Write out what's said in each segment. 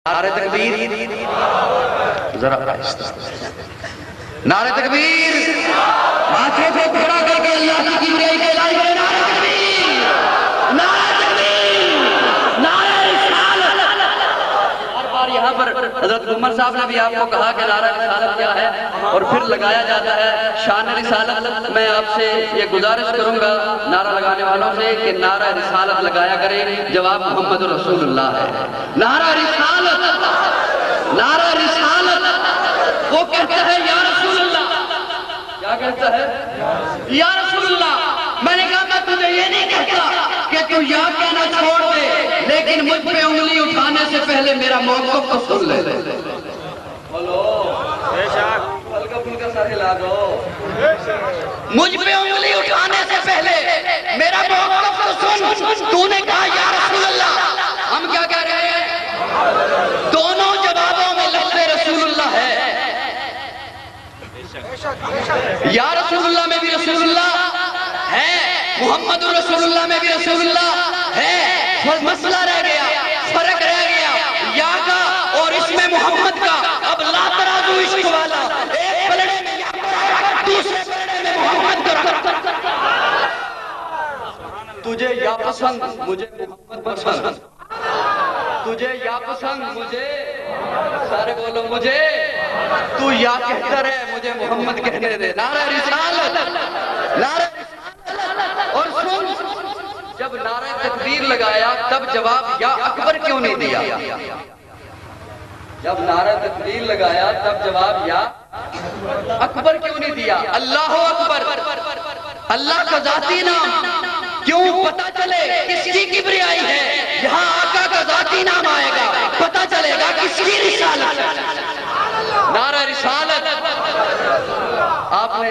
نعرہ تکبیر، ذرا آہستہ، نعرہ تکبیر، ماتھے کو کھڑا کر کے اللہ کی کبریائی کا اعلان کریں، نعرہ تکبیر، نعرہ تکبیر، نعرہ رسالت۔ ہر بار یہاں پر حضرت عمر صاحب نے بھی آپ کو کہا کہ نعرہ رسالت کیا ہے اور پھر لگایا جاتا ہے شان رسالت۔ میں آپ سے یہ گزارش کروں گا نعرہ لگانے والوں سے کہ نعرہ رسالت لگایا کریں، جواب محمد رسول اللہ ہے۔ نعرہ رسالت، نعرہ رسالت، وہ کہتا ہے یا رسول اللہ، کیا کہتا ہے؟ یا رسول اللہ۔ میں نے کہا میں تجھے یہ نہیں کہتا کہ تو یا کہنا چھوڑ دے، لیکن مجھ پہ انگلی اٹھانے سے پہلے میرا موقف کو سن لے۔ بولو ہلکا پھلکا سا ہلا دو۔ مجھ پہ انگلی اٹھانے سے پہلے میرا موقف کو سن۔ تو نے کہا یا رسول اللہ، ہم کیا کہہ رہے ہیں؟ دونوں جوابوں میں لفظ رسول اللہ ہے۔ یا رسول اللہ میں بھی رسول اللہ ہے، محمد رسول اللہ میں بھی رسول اللہ ہے۔ مسئلہ رہ گیا، فرق رہ گیا یا کا اور اس میں محمد کا۔ اب لا ترازو عشق والا، ایک پلڑے میں یا کا، دوسرے پلڑے میں محمد کا رکھ۔ تجھے یا پسند، مجھے محمد پسند۔ تجھے یا پسند، مجھے، سارے بولو مجھے، تو یا کہتا رہے، مجھے محمد کہنے دے۔ نعرہ رسالت، نعرہ رسالت۔ اور سن، جب نعرہ تکبیر لگایا تب جواب یا اکبر کیوں نہیں دیا؟ جب نعرہ تکبیر لگایا تب جواب یا اکبر کیوں نہیں دیا؟ اللہ اکبر، اللہ کا ذاتی نام، کیوں پتہ چلے کس کی کبریائی ہے۔ یہاں آقا کا ذاتی نام آئے گا، پتہ چلے گا کس کی رسالت۔ نعرہ رسالت۔ آپ نے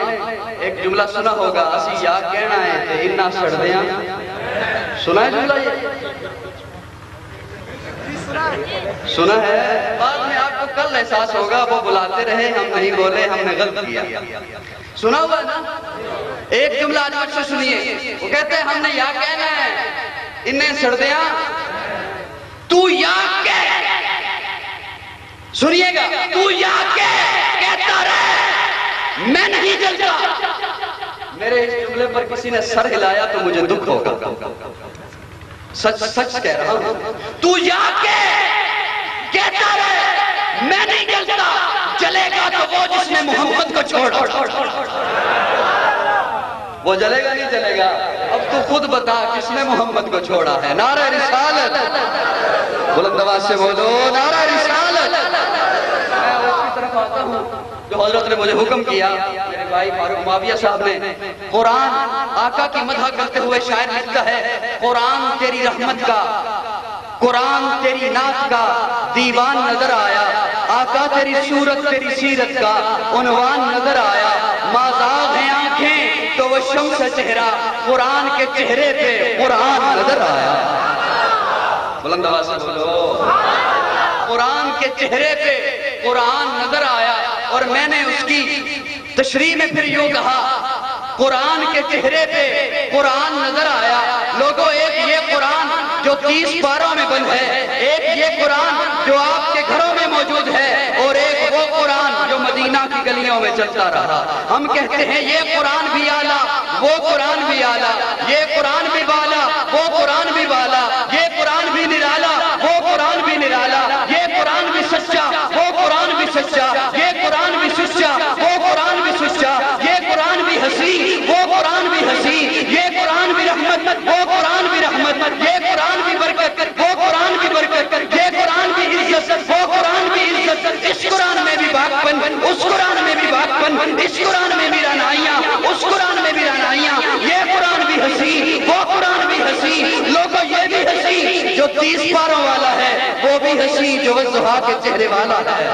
ایک جملہ سنا ہوگا، اسی یا کہنا ہے تے انہا سڑ دیاں۔ سنا ہے جملہ یہ؟ سنا ہے؟ بعد میں آپ کو کل احساس ہوگا، وہ بلاتے رہے، ہم نہیں بولے، ہم نے غلط کیا۔ سنا ہوا نا؟ ایک جملہ آج مجھ سے سنیے، وہ کہتے ہیں ہم نے یا کہنا ہے، انہیں سڑ دیاں، تو یا کہہ، سنیے گا، تو یا کہتا رہے، میں نہیں جلتا۔ میرے اس جملے پر کسی نے سر ہلایا تو مجھے دکھ ہوگا، سچ سچ کہہ رہا ہوں۔ تو یا کہتا رہے، میں نہیں جلتا، جلے گا تو وہ جس نے محمد کو چھوڑا۔ وہ جلے گا نہیں جلے گا؟ اب تو خود بتا کس نے محمد کو چھوڑا ہے۔ نعرہ رسالت، بلند آواز سے بولو نعرہ رسالت۔ میں اس کی طرف آتا ہوں جو حضرت نے مجھے حکم کیا، میرے بھائی فاروق معاویہ صاحب نے۔ قرآن آقا کی مدح کرتے ہوئے شاعر لکھتا ہے، قرآن تیری رحمت کا، قرآن تیری نعت کا دیوان نظر آیا، آقا تیری صورت تیری سیرت کا عنوان نظر آیا، مازاغ ہیں آنکھیں تو وہ شمس چہرہ، قرآن کے چہرے پہ قرآن نظر آیا۔ بلند آواز سے بولو، قرآن کے چہرے پہ قرآن نظر آیا۔ اور میں نے اس کی تشریح میں پھر یوں کہا، قرآن کے چہرے پہ قرآن نظر آیا۔ لوگوں، ایک یہ قرآن جو 30 پاروں میں بند ہے، ایک یہ قرآن جو آپ کے گھروں میں موجود ہے، اور ایک وہ قرآن جو مدینہ کی گلیوں میں چلتا رہا۔ ہم کہتے ہیں یہ قرآن بھی اعلیٰ، وہ قرآن بھی اعلیٰ، یہ قرآن بھی بالا، وہ قرآن بھی بالا، یہ قرآن بھی نرالا، وہ قرآن بھی نرالا، یہ قرآن بھی سچا، وہ قرآن بھی سچا، یہ قرآن بھی سچا، وہ قرآن بھی سچا، یہ قرآن بھی حسین، وہ قرآن بھی حسین، یہ قرآن بھی رحمت، وہ قرآن بھی رحمت، یہ قرآن بھی برکت، وہ قرآن بھی برکت، یہ قرآن بھی عزت، وہ قرآن بھی عزت۔ اس قرآن میں بھی باغپن، اس قرآن میں بھی باغپن، اس قرآن میں بھی رعنائیاں، اس قرآن میں بھی رعنائیاں، یہ قرآن بھی حسین، وہ قرآن بھی حسین۔ لوگوں، یہ بھی حسین جو 30 پاروں والا ہے، وہ بھی حسین جو والضحیٰ کے چہرے والا ہے۔